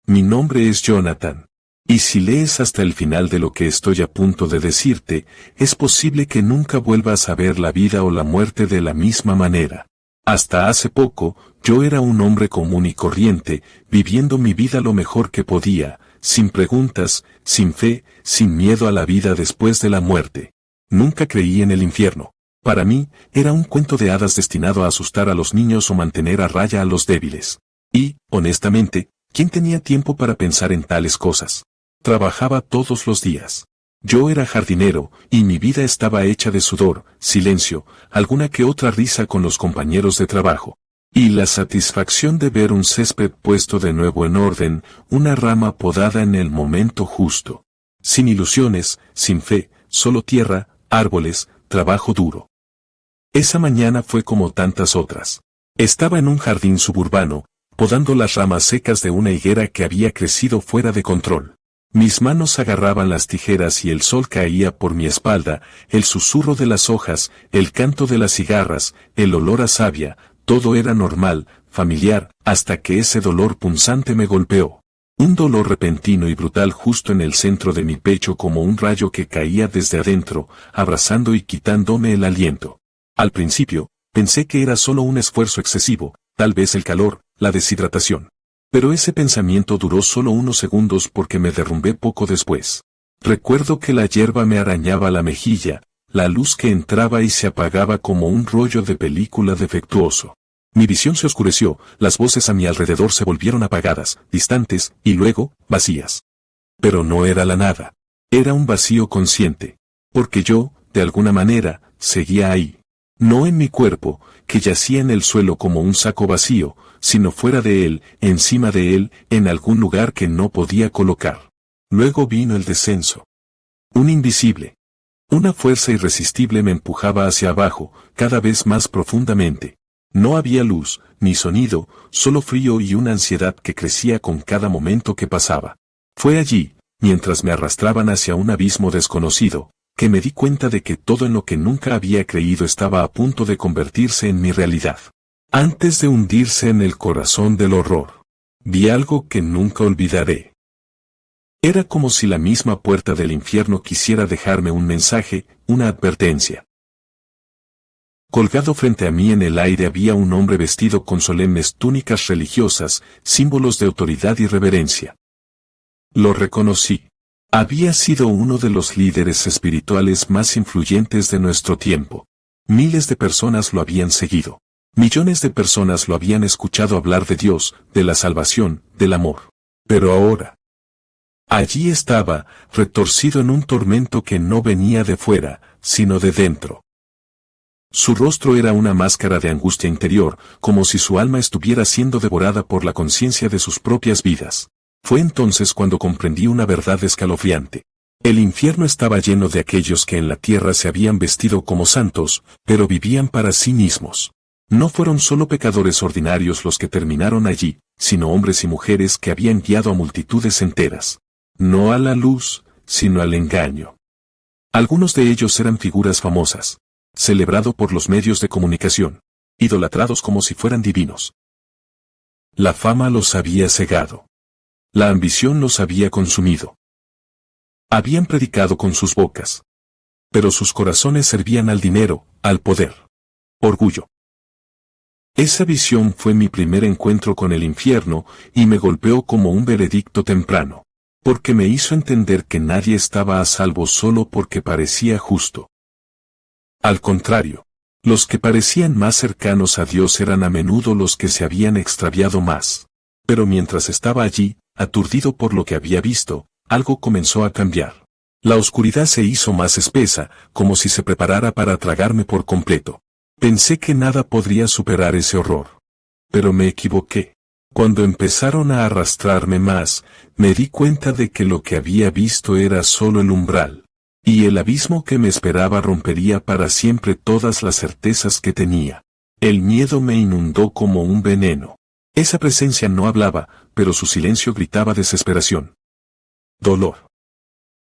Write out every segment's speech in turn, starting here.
Mi nombre es Jonathan. Y si lees hasta el final de lo que estoy a punto de decirte, es posible que nunca vuelvas a ver la vida o la muerte de la misma manera. Hasta hace poco, yo era un hombre común y corriente, viviendo mi vida lo mejor que podía, sin preguntas, sin fe, sin miedo a la vida después de la muerte. Nunca creí en el infierno. Para mí, era un cuento de hadas destinado a asustar a los niños o mantener a raya a los débiles. Y, honestamente, ¿quién tenía tiempo para pensar en tales cosas? Trabajaba todos los días. Yo era jardinero, y mi vida estaba hecha de sudor, silencio, alguna que otra risa con los compañeros de trabajo. Y la satisfacción de ver un césped puesto de nuevo en orden, una rama podada en el momento justo. Sin ilusiones, sin fe, solo tierra, árboles, trabajo duro. Esa mañana fue como tantas otras. Estaba en un jardín suburbano, podando las ramas secas de una higuera que había crecido fuera de control. Mis manos agarraban las tijeras y el sol caía por mi espalda, el susurro de las hojas, el canto de las cigarras, el olor a savia, todo era normal, familiar, hasta que ese dolor punzante me golpeó. Un dolor repentino y brutal justo en el centro de mi pecho como un rayo que caía desde adentro, abrazando y quitándome el aliento. Al principio, pensé que era solo un esfuerzo excesivo, tal vez el calor, la deshidratación. Pero ese pensamiento duró solo unos segundos porque me derrumbé poco después. Recuerdo que la hierba me arañaba la mejilla, la luz que entraba y se apagaba como un rollo de película defectuoso. Mi visión se oscureció, las voces a mi alrededor se volvieron apagadas, distantes, y luego, vacías. Pero no era la nada. Era un vacío consciente. Porque yo, de alguna manera, seguía ahí. No en mi cuerpo, que yacía en el suelo como un saco vacío, sino fuera de él, encima de él, en algún lugar que no podía colocar. Luego vino el descenso. Un invisible. Una fuerza irresistible me empujaba hacia abajo, cada vez más profundamente. No había luz, ni sonido, solo frío y una ansiedad que crecía con cada momento que pasaba. Fue allí, mientras me arrastraban hacia un abismo desconocido, que me di cuenta de que todo en lo que nunca había creído estaba a punto de convertirse en mi realidad. Antes de hundirse en el corazón del horror, vi algo que nunca olvidaré. Era como si la misma puerta del infierno quisiera dejarme un mensaje, una advertencia. Colgado frente a mí en el aire había un hombre vestido con solemnes túnicas religiosas, símbolos de autoridad y reverencia. Lo reconocí. Había sido uno de los líderes espirituales más influyentes de nuestro tiempo. Miles de personas lo habían seguido. Millones de personas lo habían escuchado hablar de Dios, de la salvación, del amor. Pero ahora, allí estaba, retorcido en un tormento que no venía de fuera, sino de dentro. Su rostro era una máscara de angustia interior, como si su alma estuviera siendo devorada por la conciencia de sus propias vidas. Fue entonces cuando comprendí una verdad escalofriante. El infierno estaba lleno de aquellos que en la tierra se habían vestido como santos, pero vivían para sí mismos. No fueron solo pecadores ordinarios los que terminaron allí, sino hombres y mujeres que habían guiado a multitudes enteras. No a la luz, sino al engaño. Algunos de ellos eran figuras famosas, celebrado por los medios de comunicación, idolatrados como si fueran divinos. La fama los había cegado. La ambición los había consumido. Habían predicado con sus bocas. Pero sus corazones servían al dinero, al poder. Orgullo. Esa visión fue mi primer encuentro con el infierno y me golpeó como un veredicto temprano. Porque me hizo entender que nadie estaba a salvo solo porque parecía justo. Al contrario, los que parecían más cercanos a Dios eran a menudo los que se habían extraviado más. Pero mientras estaba allí, aturdido por lo que había visto, algo comenzó a cambiar. La oscuridad se hizo más espesa, como si se preparara para tragarme por completo. Pensé que nada podría superar ese horror. Pero me equivoqué. Cuando empezaron a arrastrarme más, me di cuenta de que lo que había visto era solo el umbral. Y el abismo que me esperaba rompería para siempre todas las certezas que tenía. El miedo me inundó como un veneno. Esa presencia no hablaba, pero su silencio gritaba desesperación. Dolor.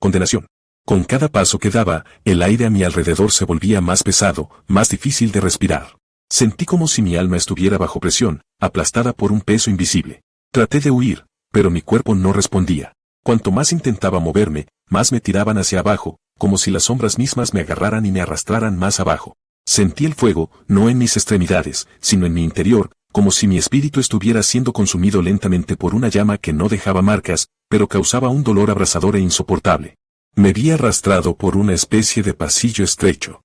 Condenación. Con cada paso que daba, el aire a mi alrededor se volvía más pesado, más difícil de respirar. Sentí como si mi alma estuviera bajo presión, aplastada por un peso invisible. Traté de huir, pero mi cuerpo no respondía. Cuanto más intentaba moverme, más me tiraban hacia abajo, como si las sombras mismas me agarraran y me arrastraran más abajo. Sentí el fuego, no en mis extremidades, sino en mi interior, como si mi espíritu estuviera siendo consumido lentamente por una llama que no dejaba marcas, pero causaba un dolor abrasador e insoportable. Me vi arrastrado por una especie de pasillo estrecho,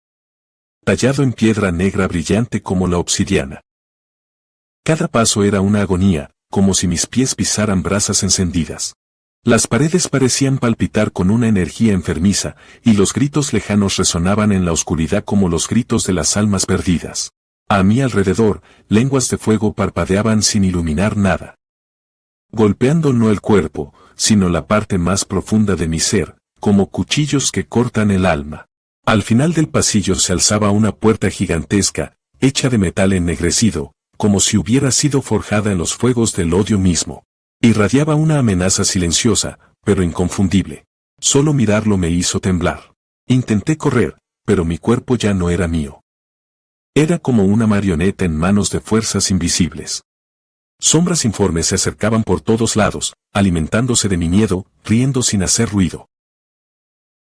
tallado en piedra negra brillante como la obsidiana. Cada paso era una agonía, como si mis pies pisaran brasas encendidas. Las paredes parecían palpitar con una energía enfermiza, y los gritos lejanos resonaban en la oscuridad como los gritos de las almas perdidas. A mi alrededor, lenguas de fuego parpadeaban sin iluminar nada, golpeando no el cuerpo, sino la parte más profunda de mi ser, como cuchillos que cortan el alma. Al final del pasillo se alzaba una puerta gigantesca, hecha de metal ennegrecido, como si hubiera sido forjada en los fuegos del odio mismo. Irradiaba una amenaza silenciosa, pero inconfundible. Solo mirarlo me hizo temblar. Intenté correr, pero mi cuerpo ya no era mío. Era como una marioneta en manos de fuerzas invisibles. Sombras informes se acercaban por todos lados, alimentándose de mi miedo, riendo sin hacer ruido.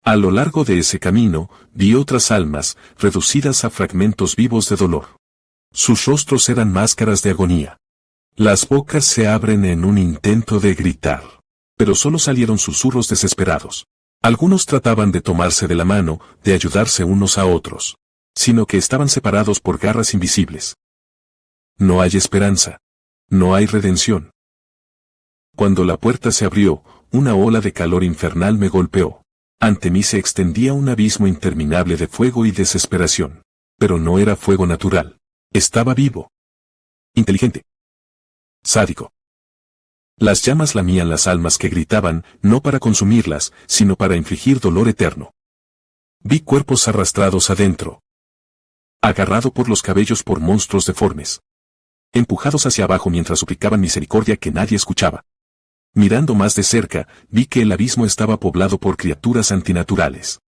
A lo largo de ese camino, vi otras almas, reducidas a fragmentos vivos de dolor. Sus rostros eran máscaras de agonía. Las bocas se abren en un intento de gritar, pero solo salieron susurros desesperados. Algunos trataban de tomarse de la mano, de ayudarse unos a otros, sino que estaban separados por garras invisibles. No hay esperanza. No hay redención. Cuando la puerta se abrió, una ola de calor infernal me golpeó. Ante mí se extendía un abismo interminable de fuego y desesperación. Pero no era fuego natural. Estaba vivo. Inteligente. Sádico. Las llamas lamían las almas que gritaban, no para consumirlas, sino para infligir dolor eterno. Vi cuerpos arrastrados adentro, agarrado por los cabellos por monstruos deformes, empujados hacia abajo mientras suplicaban misericordia que nadie escuchaba. Mirando más de cerca, vi que el abismo estaba poblado por criaturas antinaturales.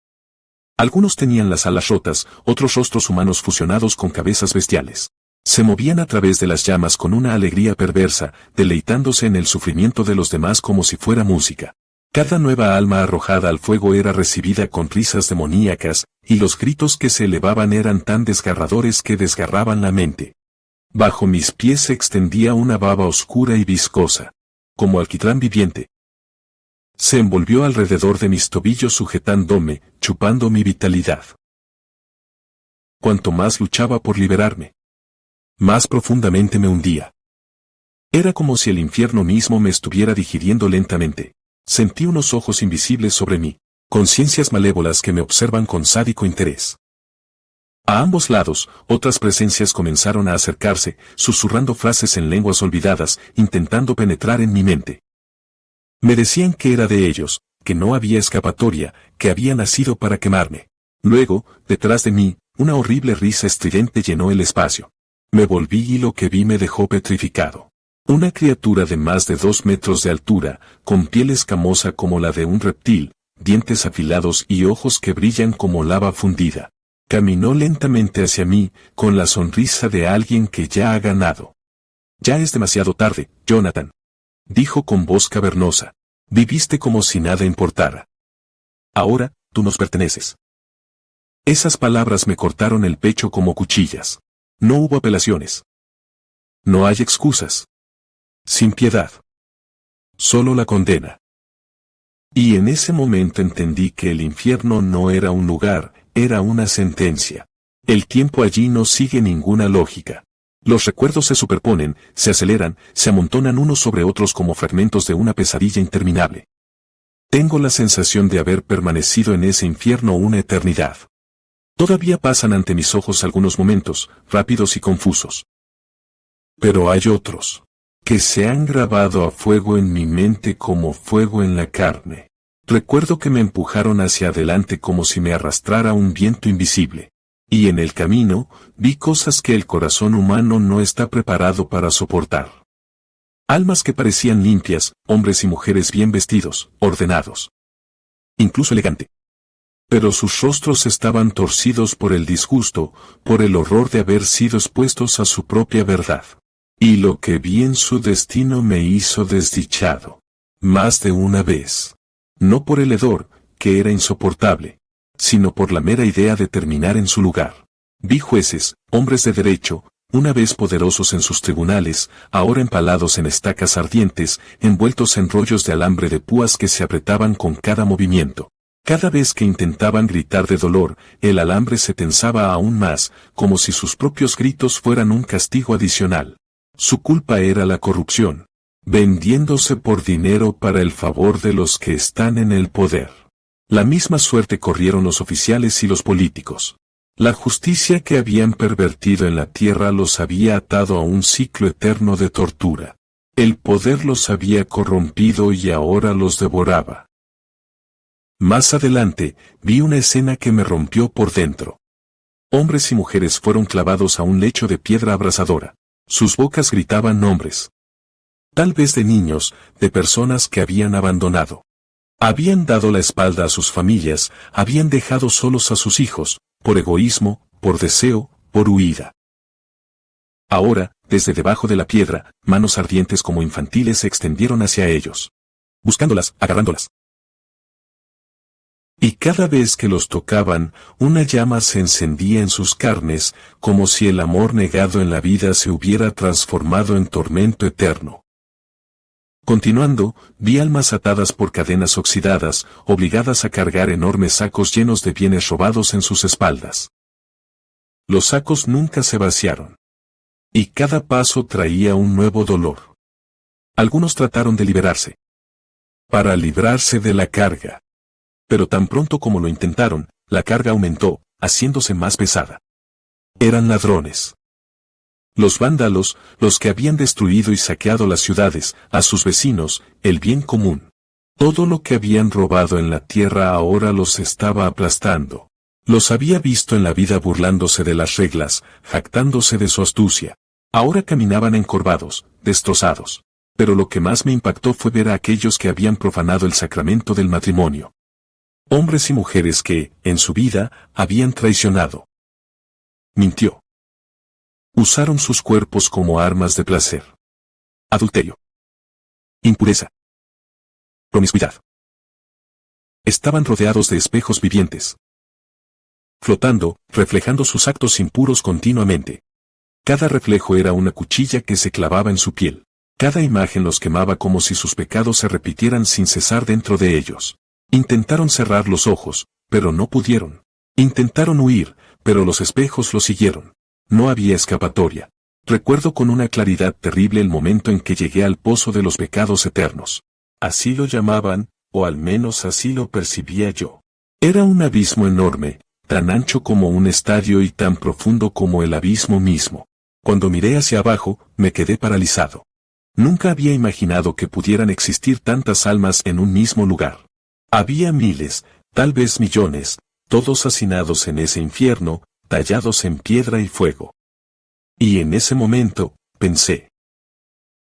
Algunos tenían las alas rotas, otros rostros humanos fusionados con cabezas bestiales. Se movían a través de las llamas con una alegría perversa, deleitándose en el sufrimiento de los demás como si fuera música. Cada nueva alma arrojada al fuego era recibida con risas demoníacas, y los gritos que se elevaban eran tan desgarradores que desgarraban la mente. Bajo mis pies se extendía una baba oscura y viscosa, como alquitrán viviente. Se envolvió alrededor de mis tobillos sujetándome, chupando mi vitalidad. Cuanto más luchaba por liberarme, más profundamente me hundía. Era como si el infierno mismo me estuviera digiriendo lentamente. Sentí unos ojos invisibles sobre mí, conciencias malévolas que me observan con sádico interés. A ambos lados, otras presencias comenzaron a acercarse, susurrando frases en lenguas olvidadas, intentando penetrar en mi mente. Me decían que era de ellos, que no había escapatoria, que había nacido para quemarme. Luego, detrás de mí, una horrible risa estridente llenó el espacio. Me volví y lo que vi me dejó petrificado. Una criatura de más de 2 metros de altura, con piel escamosa como la de un reptil, dientes afilados y ojos que brillan como lava fundida. Caminó lentamente hacia mí, con la sonrisa de alguien que ya ha ganado. Ya es demasiado tarde, Jonathan, dijo con voz cavernosa. Viviste como si nada importara. Ahora, tú nos perteneces. Esas palabras me cortaron el pecho como cuchillas. No hubo apelaciones. No hay excusas. Sin piedad. Solo la condena. Y en ese momento entendí que el infierno no era un lugar, era una sentencia. El tiempo allí no sigue ninguna lógica. Los recuerdos se superponen, se aceleran, se amontonan unos sobre otros como fragmentos de una pesadilla interminable. Tengo la sensación de haber permanecido en ese infierno una eternidad. Todavía pasan ante mis ojos algunos momentos, rápidos y confusos. Pero hay otros, que se han grabado a fuego en mi mente como fuego en la carne. Recuerdo que me empujaron hacia adelante como si me arrastrara un viento invisible. Y en el camino, vi cosas que el corazón humano no está preparado para soportar. Almas que parecían limpias, hombres y mujeres bien vestidos, ordenados. Incluso elegante. Pero sus rostros estaban torcidos por el disgusto, por el horror de haber sido expuestos a su propia verdad. Y lo que vi en su destino me hizo desdichado. Más de una vez. No por el hedor, que era insoportable, sino por la mera idea de terminar en su lugar. Vi jueces, hombres de derecho, una vez poderosos en sus tribunales, ahora empalados en estacas ardientes, envueltos en rollos de alambre de púas que se apretaban con cada movimiento. Cada vez que intentaban gritar de dolor, el alambre se tensaba aún más, como si sus propios gritos fueran un castigo adicional. Su culpa era la corrupción, vendiéndose por dinero para el favor de los que están en el poder. La misma suerte corrieron los oficiales y los políticos. La justicia que habían pervertido en la tierra los había atado a un ciclo eterno de tortura. El poder los había corrompido y ahora los devoraba. Más adelante, vi una escena que me rompió por dentro. Hombres y mujeres fueron clavados a un lecho de piedra abrasadora. Sus bocas gritaban nombres. Tal vez de niños, de personas que habían abandonado. Habían dado la espalda a sus familias, habían dejado solos a sus hijos, por egoísmo, por deseo, por huida. Ahora, desde debajo de la piedra, manos ardientes como infantiles se extendieron hacia ellos. Buscándolas, agarrándolas. Y cada vez que los tocaban, una llama se encendía en sus carnes, como si el amor negado en la vida se hubiera transformado en tormento eterno. Continuando, vi almas atadas por cadenas oxidadas, obligadas a cargar enormes sacos llenos de bienes robados en sus espaldas. Los sacos nunca se vaciaron. Y cada paso traía un nuevo dolor. Algunos trataron de liberarse. Para librarse de la carga. Pero tan pronto como lo intentaron, la carga aumentó, haciéndose más pesada. Eran ladrones. Los vándalos, los que habían destruido y saqueado las ciudades, a sus vecinos, el bien común. Todo lo que habían robado en la tierra ahora los estaba aplastando. Los había visto en la vida burlándose de las reglas, jactándose de su astucia. Ahora caminaban encorvados, destrozados. Pero lo que más me impactó fue ver a aquellos que habían profanado el sacramento del matrimonio. Hombres y mujeres que, en su vida, habían traicionado. Mintió. Usaron sus cuerpos como armas de placer. Adulterio. Impureza. Promiscuidad. Estaban rodeados de espejos vivientes. Flotando, reflejando sus actos impuros continuamente. Cada reflejo era una cuchilla que se clavaba en su piel. Cada imagen los quemaba como si sus pecados se repitieran sin cesar dentro de ellos. Intentaron cerrar los ojos, pero no pudieron. Intentaron huir, pero los espejos los siguieron. No había escapatoria. Recuerdo con una claridad terrible el momento en que llegué al pozo de los pecados eternos. Así lo llamaban, o al menos así lo percibía yo. Era un abismo enorme, tan ancho como un estadio y tan profundo como el abismo mismo. Cuando miré hacia abajo, me quedé paralizado. Nunca había imaginado que pudieran existir tantas almas en un mismo lugar. Había miles, tal vez millones, todos hacinados en ese infierno, tallados en piedra y fuego. Y en ese momento, pensé.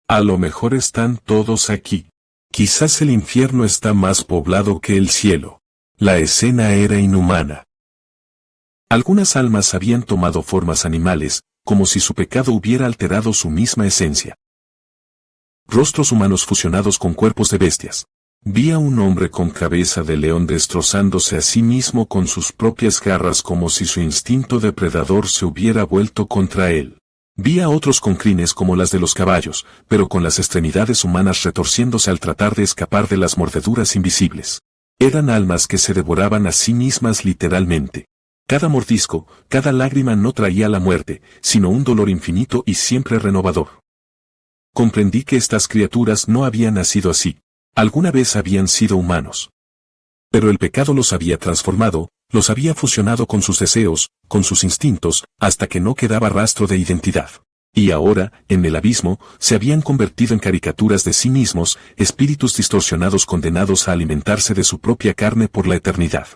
A lo mejor están todos aquí. Quizás el infierno está más poblado que el cielo. La escena era inhumana. Algunas almas habían tomado formas animales, como si su pecado hubiera alterado su misma esencia. Rostros humanos fusionados con cuerpos de bestias. Vi a un hombre con cabeza de león destrozándose a sí mismo con sus propias garras como si su instinto depredador se hubiera vuelto contra él. Vi a otros con crines como las de los caballos, pero con las extremidades humanas retorciéndose al tratar de escapar de las mordeduras invisibles. Eran almas que se devoraban a sí mismas literalmente. Cada mordisco, cada lágrima no traía la muerte, sino un dolor infinito y siempre renovador. Comprendí que estas criaturas no habían nacido así. Alguna vez habían sido humanos. Pero el pecado los había transformado, los había fusionado con sus deseos, con sus instintos, hasta que no quedaba rastro de identidad. Y ahora, en el abismo, se habían convertido en caricaturas de sí mismos, espíritus distorsionados condenados a alimentarse de su propia carne por la eternidad.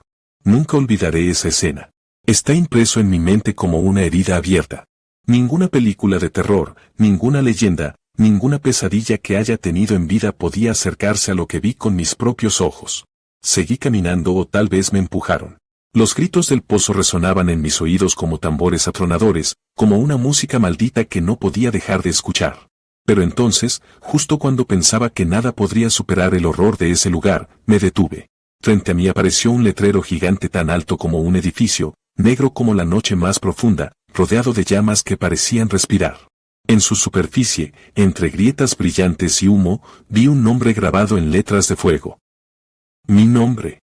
Nunca olvidaré esa escena. Está impreso en mi mente como una herida abierta. Ninguna película de terror, ninguna leyenda, ninguna pesadilla que haya tenido en vida podía acercarse a lo que vi con mis propios ojos. Seguí caminando o tal vez me empujaron. Los gritos del pozo resonaban en mis oídos como tambores atronadores, como una música maldita que no podía dejar de escuchar. Pero entonces, justo cuando pensaba que nada podría superar el horror de ese lugar, me detuve. Frente a mí apareció un letrero gigante tan alto como un edificio, negro como la noche más profunda, rodeado de llamas que parecían respirar. En su superficie, entre grietas brillantes y humo, vi un nombre grabado en letras de fuego. Mi nombre.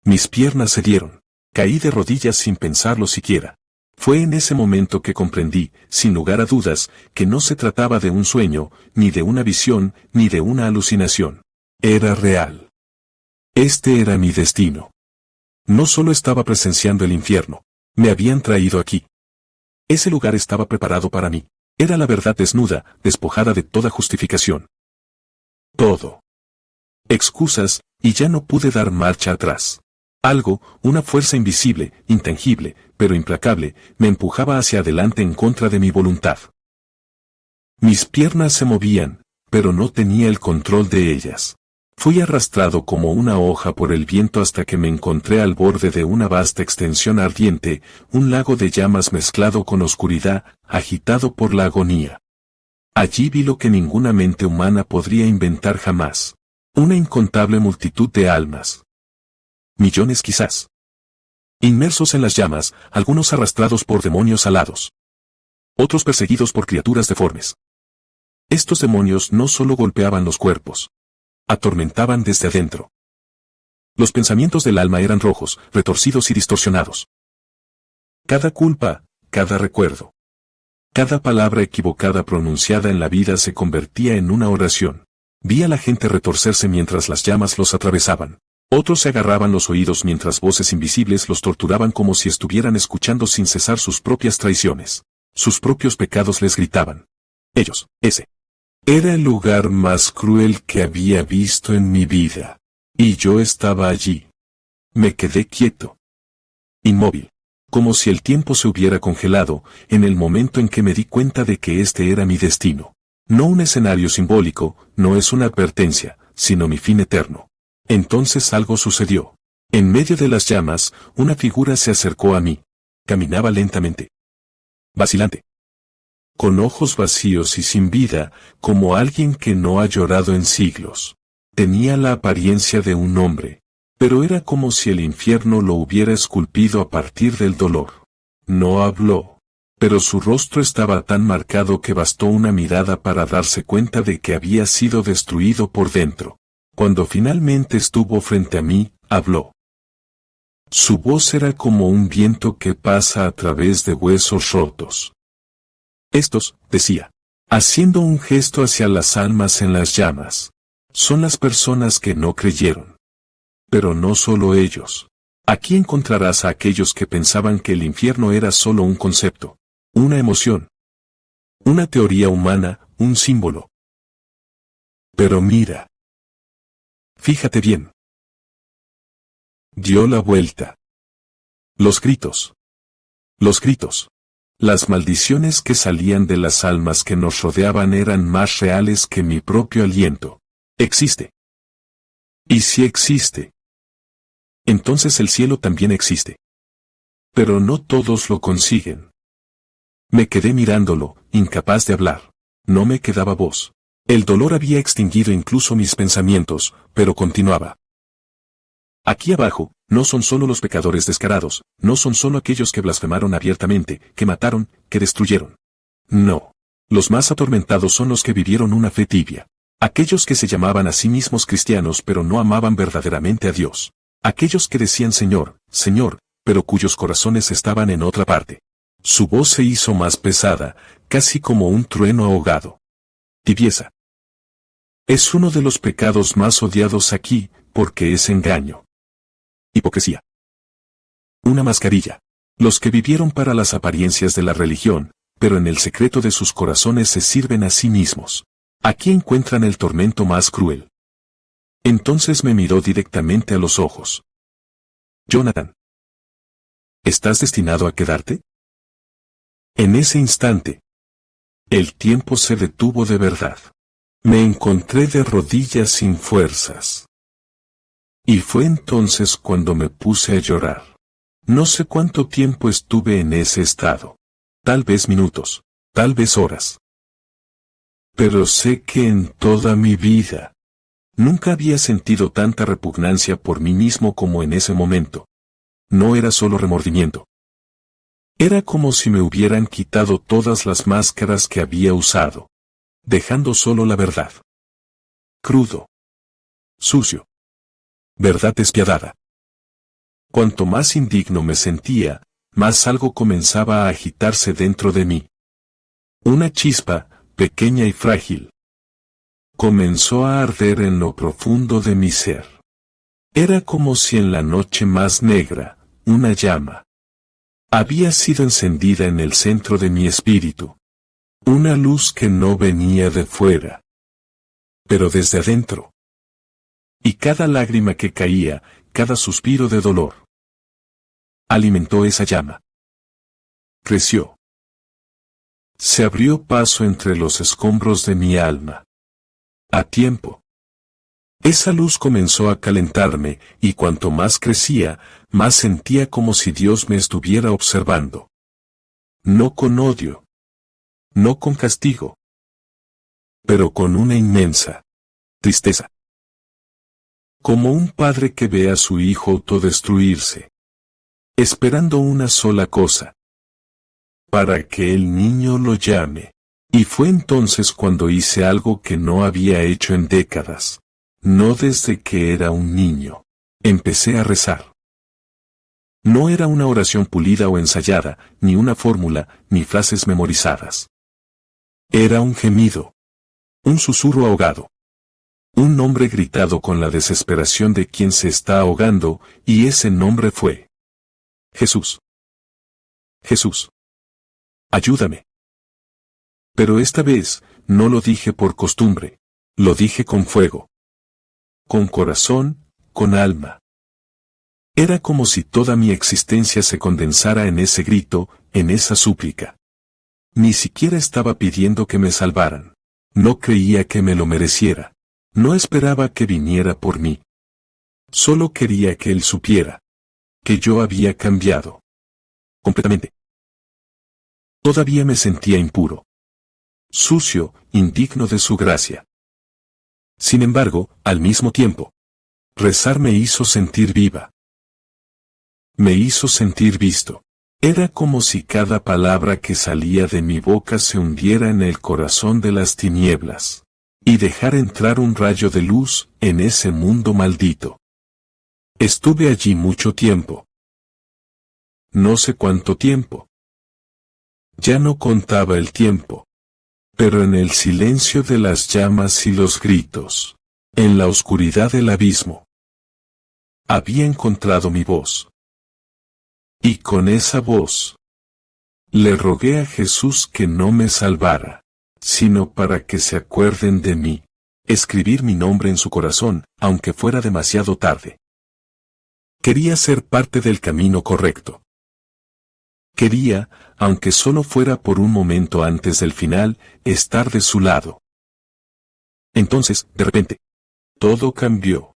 Mis piernas cedieron. Caí de rodillas sin pensarlo siquiera. Fue en ese momento que comprendí, sin lugar a dudas, que no se trataba de un sueño, ni de una visión, ni de una alucinación. Era real. Este era mi destino. No solo estaba presenciando el infierno, me habían traído aquí. Ese lugar estaba preparado para mí. Era la verdad desnuda, despojada de toda justificación. Todo. Excusas, y ya no pude dar marcha atrás. Algo, una fuerza invisible, intangible, pero implacable, me empujaba hacia adelante en contra de mi voluntad. Mis piernas se movían, pero no tenía el control de ellas. Fui arrastrado como una hoja por el viento hasta que me encontré al borde de una vasta extensión ardiente, un lago de llamas mezclado con oscuridad, agitado por la agonía. Allí vi lo que ninguna mente humana podría inventar jamás. Una incontable multitud de almas. Millones quizás. Inmersos en las llamas, algunos arrastrados por demonios alados. Otros perseguidos por criaturas deformes. Estos demonios no solo golpeaban los cuerpos. Atormentaban desde adentro. Los pensamientos del alma eran rojos, retorcidos y distorsionados. Cada culpa, cada recuerdo. Cada palabra equivocada pronunciada en la vida se convertía en una oración. Vi a la gente retorcerse mientras las llamas los atravesaban. Otros se agarraban los oídos mientras voces invisibles los torturaban como si estuvieran escuchando sin cesar sus propias traiciones. Sus propios pecados les gritaban. Ellos, ese. Era el lugar más cruel que había visto en mi vida. Y yo estaba allí. Me quedé quieto. Inmóvil. Como si el tiempo se hubiera congelado, en el momento en que me di cuenta de que este era mi destino. No un escenario simbólico, no es una advertencia, sino mi fin eterno. Entonces algo sucedió. En medio de las llamas, una figura se acercó a mí. Caminaba lentamente. Vacilante. Con ojos vacíos y sin vida, como alguien que no ha llorado en siglos. Tenía la apariencia de un hombre, pero era como si el infierno lo hubiera esculpido a partir del dolor. No habló, pero su rostro estaba tan marcado que bastó una mirada para darse cuenta de que había sido destruido por dentro. Cuando finalmente estuvo frente a mí, habló. Su voz era como un viento que pasa a través de huesos rotos. Estos, decía, haciendo un gesto hacia las almas en las llamas, son las personas que no creyeron. Pero no solo ellos. Aquí encontrarás a aquellos que pensaban que el infierno era solo un concepto, una emoción, una teoría humana, un símbolo. Pero mira. Fíjate bien. Dio la vuelta. Los gritos. Los gritos. Las maldiciones que salían de las almas que nos rodeaban eran más reales que mi propio aliento. Existe. Y si existe, entonces el cielo también existe. Pero no todos lo consiguen. Me quedé mirándolo, incapaz de hablar. No me quedaba voz. El dolor había extinguido incluso mis pensamientos, pero continuaba. Aquí abajo, no son solo los pecadores descarados, no son solo aquellos que blasfemaron abiertamente, que mataron, que destruyeron. No. Los más atormentados son los que vivieron una fe tibia. Aquellos que se llamaban a sí mismos cristianos pero no amaban verdaderamente a Dios. Aquellos que decían Señor, Señor, pero cuyos corazones estaban en otra parte. Su voz se hizo más pesada, casi como un trueno ahogado. Tibieza. Es uno de los pecados más odiados aquí, porque es engaño. Hipocresía. Una mascarilla. Los que vivieron para las apariencias de la religión, pero en el secreto de sus corazones se sirven a sí mismos. Aquí encuentran el tormento más cruel. Entonces me miró directamente a los ojos. Jonathan. ¿Estás destinado a quedarte? En ese instante, el tiempo se detuvo de verdad. Me encontré de rodillas sin fuerzas. Y fue entonces cuando me puse a llorar. No sé cuánto tiempo estuve en ese estado. Tal vez minutos, tal vez horas. Pero sé que en toda mi vida nunca había sentido tanta repugnancia por mí mismo como en ese momento. No era solo remordimiento. Era como si me hubieran quitado todas las máscaras que había usado, dejando solo la verdad. Crudo. Sucio. Verdad despiadada. Cuanto más indigno me sentía, más algo comenzaba a agitarse dentro de mí. Una chispa, pequeña y frágil, comenzó a arder en lo profundo de mi ser. Era como si en la noche más negra, una llama había sido encendida en el centro de mi espíritu. Una luz que no venía de fuera, pero desde adentro. Y cada lágrima que caía, cada suspiro de dolor, alimentó esa llama. Creció. Se abrió paso entre los escombros de mi alma. A tiempo. Esa luz comenzó a calentarme, y cuanto más crecía, más sentía como si Dios me estuviera observando. No con odio. No con castigo. Pero con una inmensa tristeza. Como un padre que ve a su hijo autodestruirse, esperando una sola cosa: para que el niño lo llame. Y fue entonces cuando hice algo que no había hecho en décadas. No desde que era un niño. Empecé a rezar. No era una oración pulida o ensayada, ni una fórmula, ni frases memorizadas. Era un gemido. Un susurro ahogado. Un nombre gritado con la desesperación de quien se está ahogando, y ese nombre fue Jesús. Jesús. Ayúdame. Pero esta vez, no lo dije por costumbre. Lo dije con fuego. Con corazón, con alma. Era como si toda mi existencia se condensara en ese grito, en esa súplica. Ni siquiera estaba pidiendo que me salvaran. No creía que me lo mereciera. No esperaba que viniera por mí. Solo quería que él supiera que yo había cambiado. Completamente. Todavía me sentía impuro. Sucio, indigno de su gracia. Sin embargo, al mismo tiempo, rezar me hizo sentir viva. Me hizo sentir visto. Era como si cada palabra que salía de mi boca se hundiera en el corazón de las tinieblas, y dejara entrar un rayo de luz en ese mundo maldito. Estuve allí mucho tiempo. No sé cuánto tiempo. Ya no contaba el tiempo. Pero en el silencio de las llamas y los gritos, en la oscuridad del abismo, había encontrado mi voz. Y con esa voz, le rogué a Jesús que no me salvara, sino para que se acuerden de mí, escribir mi nombre en su corazón, aunque fuera demasiado tarde. Quería ser parte del camino correcto. Quería, aunque solo fuera por un momento antes del final, estar de su lado. Entonces, de repente, todo cambió.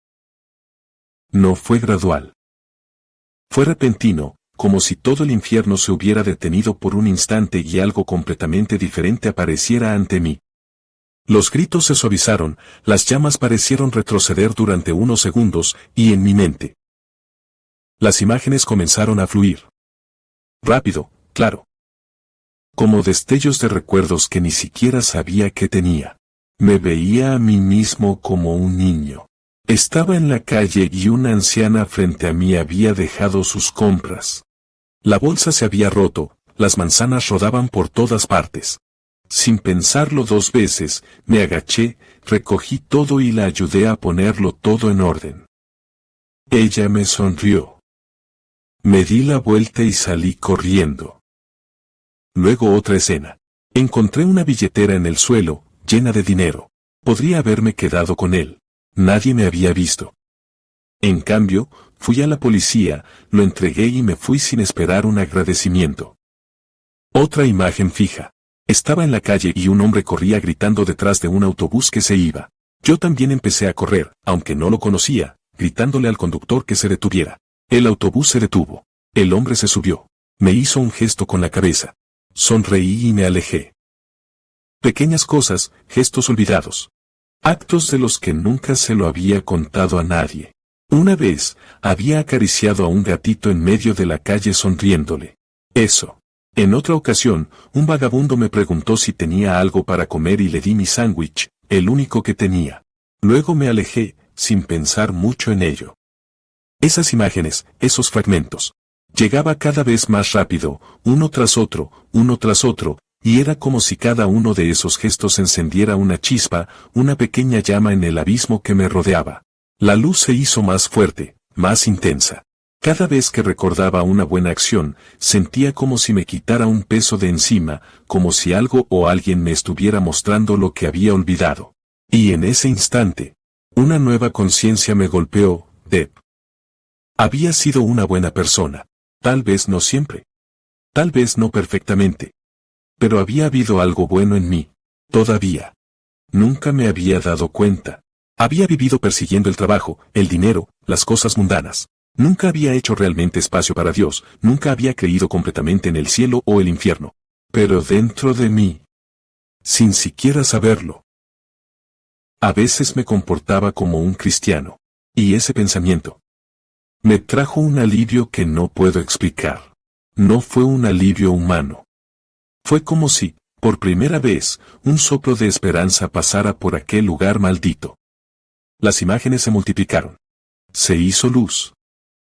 No fue gradual. Fue repentino, como si todo el infierno se hubiera detenido por un instante y algo completamente diferente apareciera ante mí. Los gritos se suavizaron, las llamas parecieron retroceder durante unos segundos, y en mi mente, las imágenes comenzaron a fluir. Rápido, claro. Como destellos de recuerdos que ni siquiera sabía que tenía. Me veía a mí mismo como un niño. Estaba en la calle y una anciana frente a mí había dejado sus compras. La bolsa se había roto, las manzanas rodaban por todas partes. Sin pensarlo dos veces, me agaché, recogí todo y la ayudé a ponerlo todo en orden. Ella me sonrió. Me di la vuelta y salí corriendo. Luego otra escena. Encontré una billetera en el suelo, llena de dinero. Podría haberme quedado con él. Nadie me había visto. En cambio, fui a la policía, lo entregué y me fui sin esperar un agradecimiento. Otra imagen fija. Estaba en la calle y un hombre corría gritando detrás de un autobús que se iba. Yo también empecé a correr, aunque no lo conocía, gritándole al conductor que se detuviera. El autobús se detuvo. El hombre se subió. Me hizo un gesto con la cabeza. Sonreí y me alejé. Pequeñas cosas, gestos olvidados. Actos de los que nunca se lo había contado a nadie. Una vez, había acariciado a un gatito en medio de la calle sonriéndole. Eso. En otra ocasión, un vagabundo me preguntó si tenía algo para comer y le di mi sándwich, el único que tenía. Luego me alejé, sin pensar mucho en ello. Esas imágenes, esos fragmentos. Llegaba cada vez más rápido, uno tras otro, y era como si cada uno de esos gestos encendiera una chispa, una pequeña llama en el abismo que me rodeaba. La luz se hizo más fuerte, más intensa. Cada vez que recordaba una buena acción, sentía como si me quitara un peso de encima, como si algo o alguien me estuviera mostrando lo que había olvidado. Y en ese instante, una nueva conciencia me golpeó. Deb. Había sido una buena persona. Tal vez no siempre. Tal vez no perfectamente. Pero había habido algo bueno en mí. Todavía. Nunca me había dado cuenta. Había vivido persiguiendo el trabajo, el dinero, las cosas mundanas. Nunca había hecho realmente espacio para Dios, nunca había creído completamente en el cielo o el infierno. Pero dentro de mí, sin siquiera saberlo, a veces me comportaba como un cristiano. Y ese pensamiento me trajo un alivio que no puedo explicar. No fue un alivio humano. Fue como si, por primera vez, un soplo de esperanza pasara por aquel lugar maldito. Las imágenes se multiplicaron. Se hizo luz.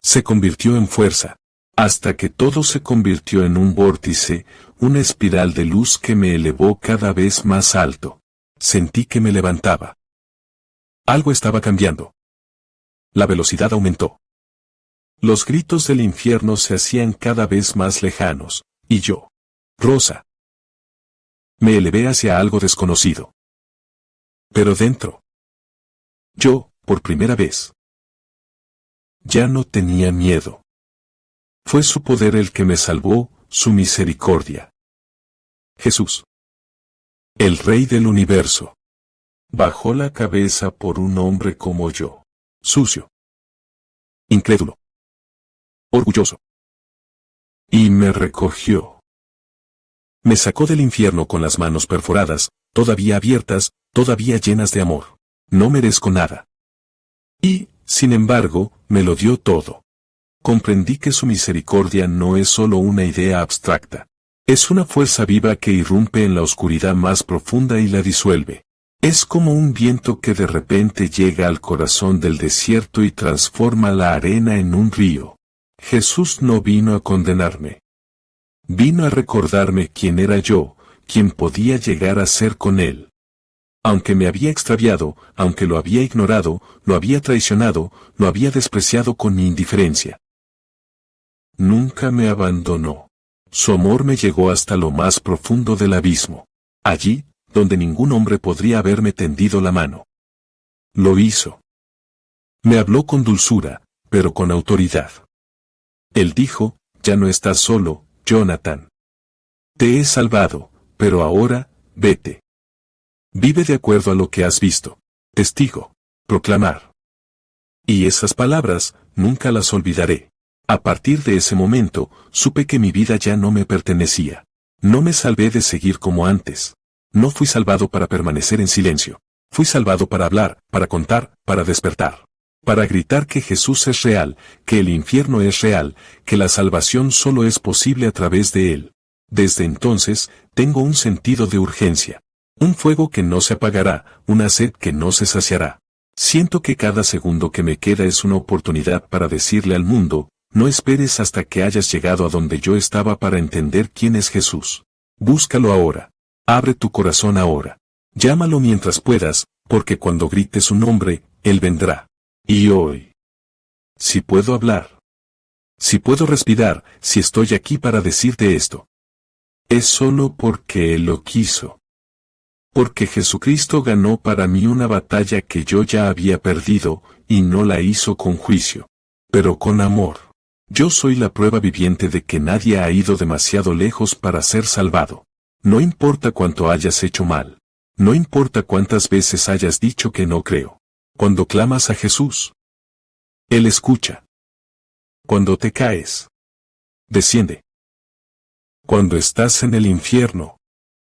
Se convirtió en fuerza, hasta que todo se convirtió en un vórtice, una espiral de luz que me elevó cada vez más alto. Sentí que me levantaba. Algo estaba cambiando. La velocidad aumentó. Los gritos del infierno se hacían cada vez más lejanos, y yo, Rosa, me elevé hacia algo desconocido. Pero dentro, yo, por primera vez, ya no tenía miedo. Fue su poder el que me salvó, su misericordia. Jesús, el Rey del universo, bajó la cabeza por un hombre como yo, sucio, incrédulo, orgulloso, y me recogió. Me sacó del infierno con las manos perforadas, todavía abiertas, todavía llenas de amor. No merezco nada. Y, sin embargo, me lo dio todo. Comprendí que su misericordia no es solo una idea abstracta. Es una fuerza viva que irrumpe en la oscuridad más profunda y la disuelve. Es como un viento que de repente llega al corazón del desierto y transforma la arena en un río. Jesús no vino a condenarme. Vino a recordarme quién era yo, quién podía llegar a ser con Él. Aunque me había extraviado, aunque lo había ignorado, lo había traicionado, lo había despreciado con mi indiferencia. Nunca me abandonó. Su amor me llegó hasta lo más profundo del abismo. Allí, donde ningún hombre podría haberme tendido la mano. Lo hizo. Me habló con dulzura, pero con autoridad. Él dijo, ya no estás solo, Jonathan. Te he salvado, pero ahora, vete. Vive de acuerdo a lo que has visto. Testigo. Proclamar. Y esas palabras, nunca las olvidaré. A partir de ese momento, supe que mi vida ya no me pertenecía. No me salvé de seguir como antes. No fui salvado para permanecer en silencio. Fui salvado para hablar, para contar, para despertar. Para gritar que Jesús es real, que el infierno es real, que la salvación solo es posible a través de Él. Desde entonces, tengo un sentido de urgencia. Un fuego que no se apagará, una sed que no se saciará. Siento que cada segundo que me queda es una oportunidad para decirle al mundo, no esperes hasta que hayas llegado a donde yo estaba para entender quién es Jesús. Búscalo ahora. Abre tu corazón ahora. Llámalo mientras puedas, porque cuando grites su nombre, Él vendrá. Y hoy, si puedo hablar, si puedo respirar, si estoy aquí para decirte esto, es solo porque Él lo quiso. Porque Jesucristo ganó para mí una batalla que yo ya había perdido, y no la hizo con juicio, pero con amor. Yo soy la prueba viviente de que nadie ha ido demasiado lejos para ser salvado. No importa cuánto hayas hecho mal. No importa cuántas veces hayas dicho que no creo. Cuando clamas a Jesús, Él escucha. Cuando te caes, desciende. Cuando estás en el infierno,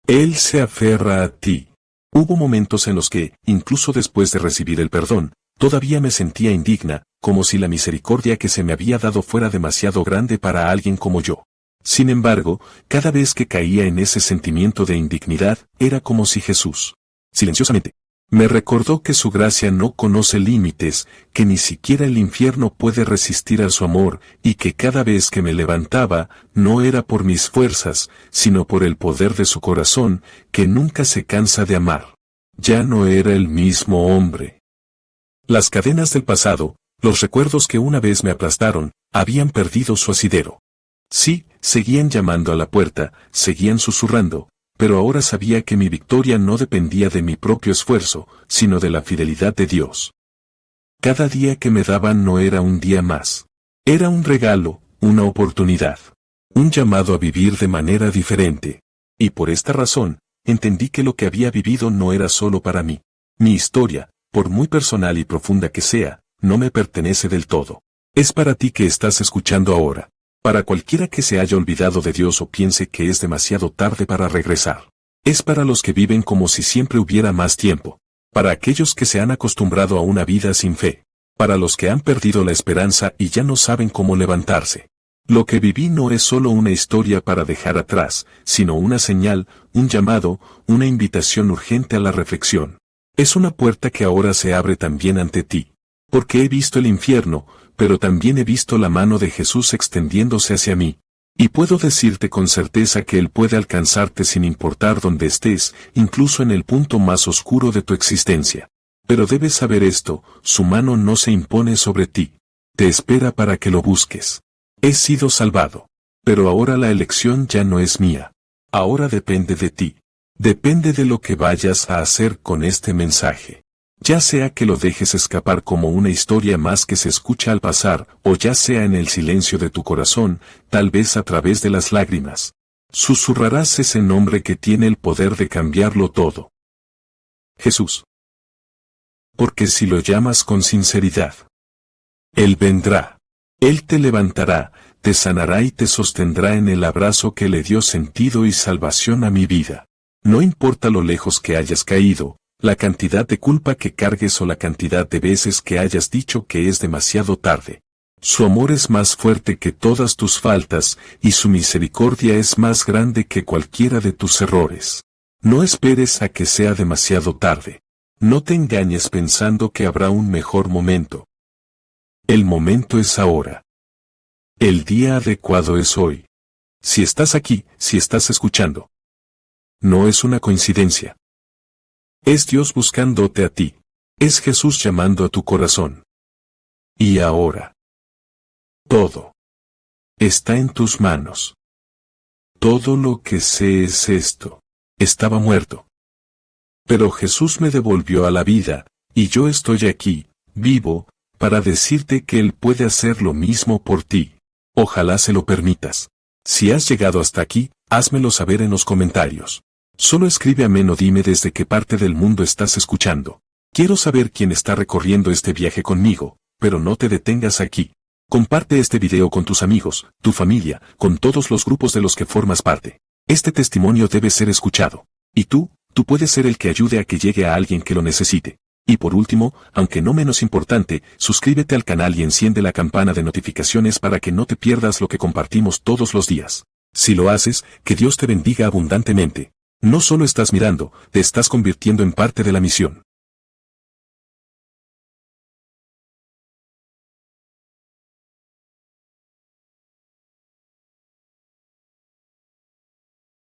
Él se aferra a ti. Hubo momentos en los que, incluso después de recibir el perdón, todavía me sentía indigna, como si la misericordia que se me había dado fuera demasiado grande para alguien como yo. Sin embargo, cada vez que caía en ese sentimiento de indignidad, era como si Jesús, silenciosamente, me recordó que su gracia no conoce límites, que ni siquiera el infierno puede resistir a su amor, y que cada vez que me levantaba, no era por mis fuerzas, sino por el poder de su corazón, que nunca se cansa de amar. Ya no era el mismo hombre. Las cadenas del pasado, los recuerdos que una vez me aplastaron, habían perdido su asidero. Sí, seguían llamando a la puerta, seguían susurrando, pero ahora sabía que mi victoria no dependía de mi propio esfuerzo, sino de la fidelidad de Dios. Cada día que me daban no era un día más. Era un regalo, una oportunidad, un llamado a vivir de manera diferente. Y por esta razón, entendí que lo que había vivido no era solo para mí. Mi historia, por muy personal y profunda que sea, no me pertenece del todo. Es para ti que estás escuchando ahora. Para cualquiera que se haya olvidado de Dios o piense que es demasiado tarde para regresar. Es para los que viven como si siempre hubiera más tiempo. Para aquellos que se han acostumbrado a una vida sin fe. Para los que han perdido la esperanza y ya no saben cómo levantarse. Lo que viví no es solo una historia para dejar atrás, sino una señal, un llamado, una invitación urgente a la reflexión. Es una puerta que ahora se abre también ante ti. Porque he visto el infierno, pero también he visto la mano de Jesús extendiéndose hacia mí. Y puedo decirte con certeza que Él puede alcanzarte sin importar dónde estés, incluso en el punto más oscuro de tu existencia. Pero debes saber esto, su mano no se impone sobre ti. Te espera para que lo busques. He sido salvado. Pero ahora la elección ya no es mía. Ahora depende de ti. Depende de lo que vayas a hacer con este mensaje. Ya sea que lo dejes escapar como una historia más que se escucha al pasar, o ya sea en el silencio de tu corazón, tal vez a través de las lágrimas. Susurrarás ese nombre que tiene el poder de cambiarlo todo. Jesús. Porque si lo llamas con sinceridad, Él vendrá. Él te levantará, te sanará y te sostendrá en el abrazo que le dio sentido y salvación a mi vida. No importa lo lejos que hayas caído, la cantidad de culpa que cargues o la cantidad de veces que hayas dicho que es demasiado tarde. Su amor es más fuerte que todas tus faltas, y su misericordia es más grande que cualquiera de tus errores. No esperes a que sea demasiado tarde. No te engañes pensando que habrá un mejor momento. El momento es ahora. El día adecuado es hoy. Si estás aquí, si estás escuchando. No es una coincidencia. Es Dios buscándote a ti. Es Jesús llamando a tu corazón. Y ahora. Todo. Está en tus manos. Todo lo que sé es esto. Estaba muerto. Pero Jesús me devolvió a la vida, y yo estoy aquí, vivo, para decirte que Él puede hacer lo mismo por ti. Ojalá se lo permitas. Si has llegado hasta aquí, házmelo saber en los comentarios. Solo escribe amén o dime desde qué parte del mundo estás escuchando. Quiero saber quién está recorriendo este viaje conmigo, pero no te detengas aquí. Comparte este video con tus amigos, tu familia, con todos los grupos de los que formas parte. Este testimonio debe ser escuchado. Y tú puedes ser el que ayude a que llegue a alguien que lo necesite. Y por último, aunque no menos importante, suscríbete al canal y enciende la campana de notificaciones para que no te pierdas lo que compartimos todos los días. Si lo haces, que Dios te bendiga abundantemente. No solo estás mirando, te estás convirtiendo en parte de la misión.